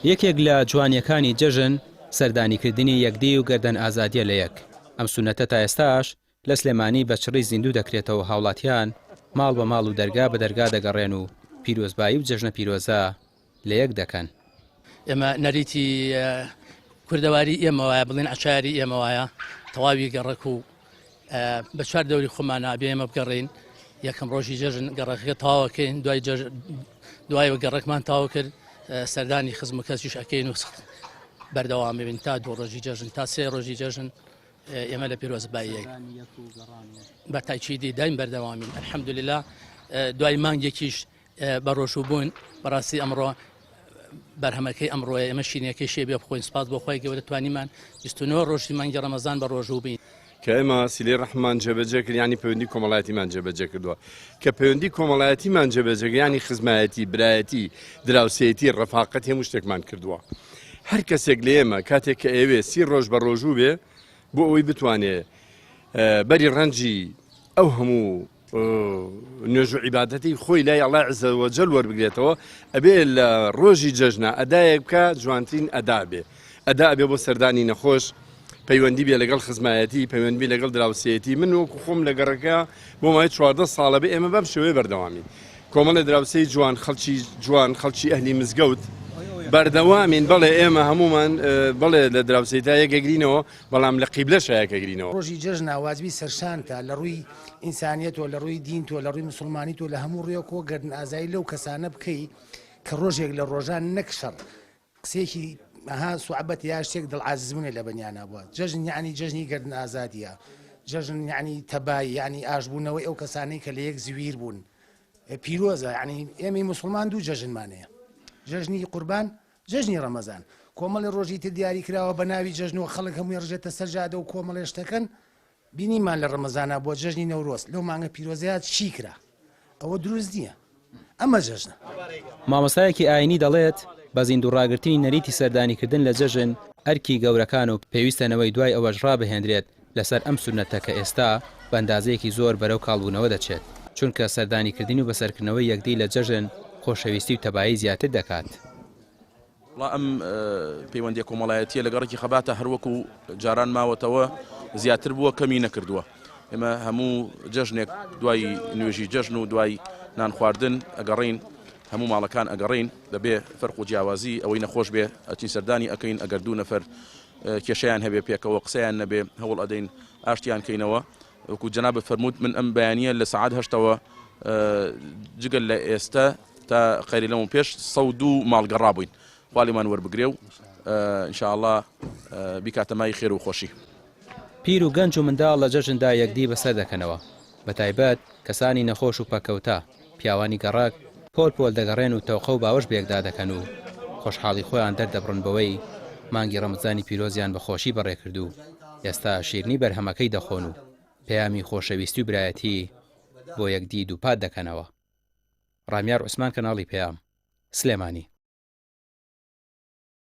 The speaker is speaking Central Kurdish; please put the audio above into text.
یەکێک لە جوانیەکانی جەژن سەردانیکردنی یەکدی و گەردەن ئازادیە لە یەک. ئەم سونەتە تا ئێستاش لە سلێمانی بە چڕی زیندوو دەکرێتەوە هاوڵاتیان ماڵ بە ماڵ و دەرگا بە دەرگا دەگەڕێن و پیرۆزبایی و جەژنە پیرۆزە لە یەک دەکەن. ئێمە نەریتی کوردەواری ئێمە وایە بڵێن عەشایری ئێمە وایە تەواوی گەڕەک و بە چوار دەوری خۆمان ئابێ ئێمە بگەڕین یەکەم ڕۆژی جەژن گەڕەکە تاواکەین دوای گەڕەکمان تاوا کرد سەردانی خزم و کەسیش ئەکەین و بەردەوامی بین تا دوو ڕۆژی جەژن تا سێ ڕۆژی جەژن ئێمە لە پیرۆزباییەک بە تاکیدی دایم بەردەوامین ئەلحەمدوللیلا دوای مانگێکیش بە ڕۆژوو بوون بەڕاستی ئەمڕۆ بەرهەمەکەی ئەمڕۆیە ئێمە شینەکەی شێبێ بخۆین سپاس بۆ خۆی گەورە توانیمان 29 ڕۆژی مانگی ڕەمەزان بە ڕۆژوو بین کە ئێمە سیلەی ڕەحمان جێبەجێ کرد ینی پەیوەندی کۆمەڵایەتیمان جێبەجێ کردووە کە پەیوەندی کۆمەڵایەتیمان جێبەجێ ینی خزمایەتی برایەتی دراوسێتی ڕەفاقەت هەموو شتێکمان کردووە هەر کەسێک لە ئێمە کاتێک کە ئێوێ 30 ڕۆژ بە ڕۆژوو بێ بۆ ئەوەی بتوانێت بەری ڕەنجی ئەو هەموو نوێژ و عیبادەتی خۆی لای ئەڵڵای عەزەوەجەل وەربگرێتەوە ئەبێ لە ڕۆژی جەژنە ئەدایەک بکە جوانترین ئەدا بێ ئەدا ئەبێ بۆ سەردانی نەخۆش پەیوەندی بێ لەگەڵ خزمایەتی پەیوەندی لەگەڵ دراوسێتی من وەکو خۆم لە گەڕەکە بۆ مای 14 ساڵە بێ ئێمە بەم شێوەیە بەردەوامی کۆمەڵە دراوسەی جوان خەڵکی جوان خەڵکی ئەهلی مزگەوت بەردەوامین بەڵێ ئێمە هەمومان بڵێ لە دراوسێتا یەکەگرینەوە بەڵام لە قیبلەشە یەکەگرینەوە ڕۆژی جەژنە واجبی سەرشانتە لە ڕووی ئینسانیەتەوە لە ڕووی دینتۆ لە ڕووی مسلمانیتۆ لە هەموو ڕێکەوە گەردن ئازایی لەو کەسانە بکەی کە ڕۆژێک لە ڕۆژان نەکشەڕ قسێکی ئەها سوعبەت یا شتێک دڵعاززبوونێ لە بەنیانە بووە جەژن یعنی جەژنی گەردن ئازادیە جەژن یعنی تەبای یعنی ئاشبوونەوەی ئەو کەسانەی کە لە یەک زویر بوون پیرۆزە یعنی ئێمەی مسلمان دوو جەژنمانەیە جەژنی قوربان جەژنی ڕەمەزان کۆمەڵی ڕۆژی تر دیاری کراوە بە ناوی جەژنەوە خەڵک هەمووی ڕژێتە سەرجادە و کۆمەڵێ شتەکەن بینیمان لە ڕەمەزانە بۆ جەژنی نەورۆز لەو مانگە پیرۆزەیات چی کرا ئەوە دروست نییە ئەمە جەژنە. مامۆستایەکی ئاینی دەڵێت بە زیندوڕاگرتنی نەریتی سەردانیکردن لە جەژن ئەرکی گەورەکان و پێویستەنەوەی دوای ئەوەش ڕابهێنرێت لەسەر ئەم سونەتە کە ئێستا بە ئەندازەیەکی زۆر بەرەو کاڵبوونەوە دەچێت چونکە سەردانیکردن و بەسەرکردنەوەی یەکدی لە جەژن خۆشەویستی و تەبایی زیاتر دەکات. ئەم پەیوەندی کۆمەڵایەتیە لەگەڕێکی خەباتە هەروەکو جاران ماوەتەوە زیاتر بووە کەمی نەکردووە ئێمە هەموو جەژنێک دوای نوێژی جەژن و دوای نان خواردن ئەگەڕین هەموو ماڵەکان ئەگەڕین دەبێ فەرق و جیاوازی ئەوەی نەخۆش بێ ئەچین سەردانی ئەەکەین ئەگەر دوو نەفەر کێشەیان هەبێ پێکەوە قسەیان نەبێ هەوڵ ئەدەین ئاشتیان کەینەوە وەکو جەناب فەرمووت من ئەم بەیانیە لە سەعات 8ەوە جگەل لە ئێستا تا خەیری لەمە پێش 102 ماڵگەڕا بووین خوالیمان وەربگرێ و ئینشاءالله بیکاتەمای خێر و خۆشی. پیر و گەنج و منداڵ لە جەژندا یەکدی بەسەر دەکەنەوە بە تایبەت کەسانی نەخۆش و پەکەوتە پیاوانی گەڕاک پۆل پۆل دەگەڕێن و تەوقە و باوەش بەیەکدا دەکەن و خۆشحاڵی خۆیان دەردەبڕن بەوەی مانگی ڕەمەزانی پیرۆزیان بە خۆشی بەڕێکرد و ئێستا شیرنی بەرهەمەکەی دەخۆن و پەیامی خۆشەویستی و برایەتی بۆ یەکدی دووپات دەکەنەوە. ڕامیار عوسمان کەناڵی پەیام سلێمانی.